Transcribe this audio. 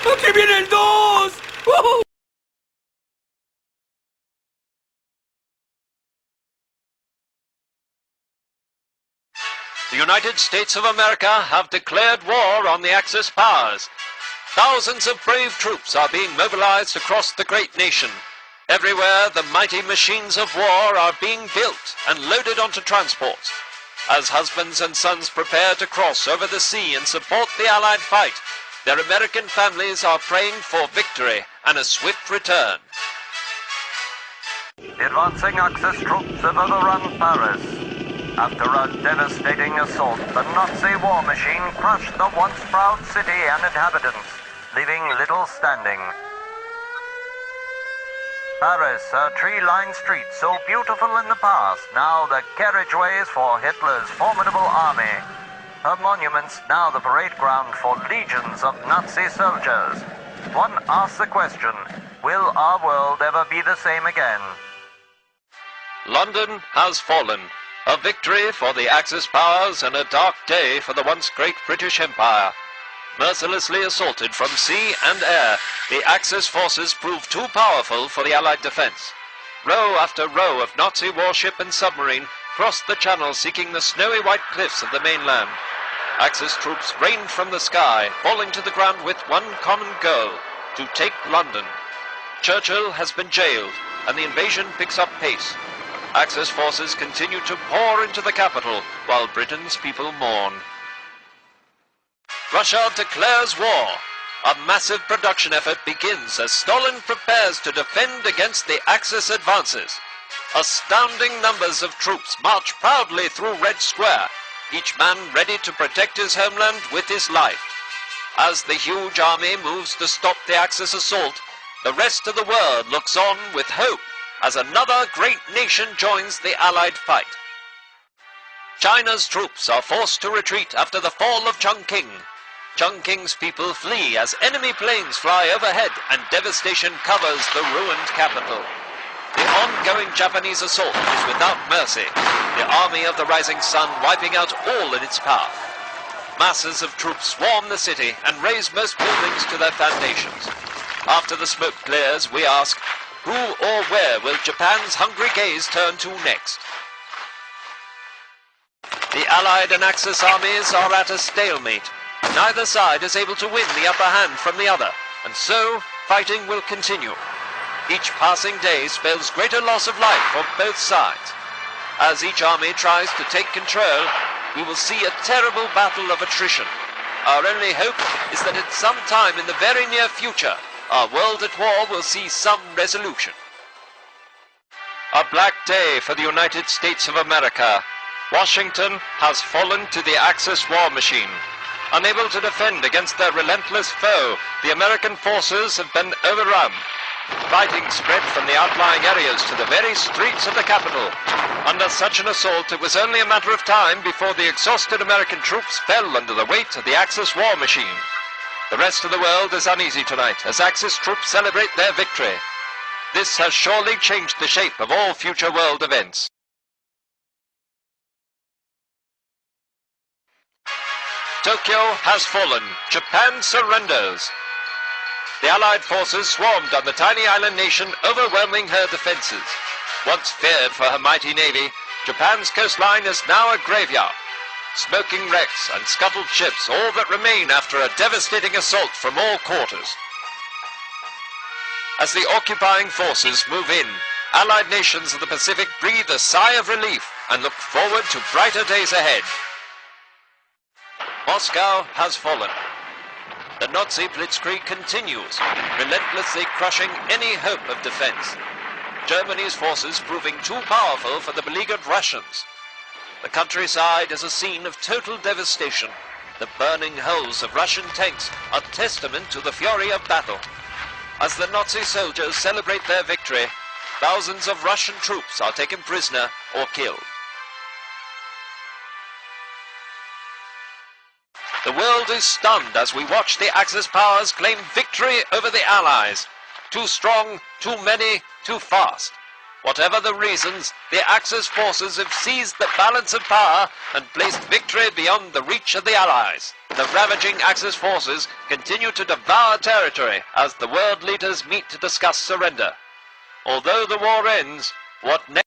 ¡Aquí viene el 2! The United States of America have declared war on the Axis powers. Thousands of brave troops are being mobilized across the great nation. Everywhere, the mighty machines of war are being built and loaded onto transports. As husbands and sons prepare to cross over the sea and support the Allied fight, their American families are praying for victory and a swift return. The advancing Axis troops have overrun Paris. After a devastating assault, the Nazi war machine crushed the once proud city and inhabitants, leaving little standing. Paris, a tree-lined street so beautiful in the past, now the carriageways for Hitler's formidable army. Her monuments now the parade ground for legions of Nazi soldiers. One asks the question, will our world ever be the same again? London has fallen. A victory for the Axis powers and a dark day for the once great British Empire. Mercilessly assaulted from sea and air, the Axis forces proved too powerful for the Allied defense. Row after row of Nazi warship and submarine crossed the channel seeking the snowy white cliffs of the mainland. Axis troops rained from the sky, falling to the ground with one common goal, to take London. Churchill has been jailed, and the invasion picks up pace. Axis forces continue to pour into the capital, while Britain's people mourn. Russia declares war. A massive production effort begins as Stalin prepares to defend against the Axis advances. Astounding numbers of troops march proudly through Red Square, each man ready to protect his homeland with his life. As the huge army moves to stop the Axis assault, the rest of the world looks on with hope as another great nation joins the Allied fight. China's troops are forced to retreat after the fall of Chongqing. Chongqing's people flee as enemy planes fly overhead and devastation covers the ruined capital. The ongoing Japanese assault is without mercy, the army of the rising sun wiping out all in its path. Masses of troops swarm the city and raze most buildings to their foundations. After the smoke clears, we ask, who or where will Japan's hungry gaze turn to next? The Allied and Axis armies are at a stalemate. Neither side is able to win the upper hand from the other, and so fighting will continue. Each passing day spells greater loss of life for both sides. As each army tries to take control, we will see a terrible battle of attrition. Our only hope is that at some time in the very near future, our world at war will see some resolution. A black day for the United States of America. Washington has fallen to the Axis war machine. Unable to defend against their relentless foe, the American forces have been overrun. Fighting spread from the outlying areas to the very streets of the capital. Under such an assault, it was only a matter of time before the exhausted American troops fell under the weight of the Axis war machine. The rest of the world is uneasy tonight as Axis troops celebrate their victory. This has surely changed the shape of all future world events. Tokyo has fallen. Japan surrenders. The Allied forces swarmed on the tiny island nation, overwhelming her defenses. Once feared for her mighty navy, Japan's coastline is now a graveyard. Smoking wrecks and scuttled ships, all that remain after a devastating assault from all quarters. As the occupying forces move in, Allied nations of the Pacific breathe a sigh of relief and look forward to brighter days ahead. Moscow has fallen. The Nazi blitzkrieg continues, relentlessly crushing any hope of defense. Germany's forces proving too powerful for the beleaguered Russians. The countryside is a scene of total devastation. The burning hulls of Russian tanks are testament to the fury of battle. As the Nazi soldiers celebrate their victory, thousands of Russian troops are taken prisoner or killed. The world is stunned as we watch the Axis powers claim victory over the Allies. Too strong, too many, too fast. Whatever the reasons, the Axis forces have seized the balance of power and placed victory beyond the reach of the Allies. The ravaging Axis forces continue to devour territory as the world leaders meet to discuss surrender. Although the war ends, what next?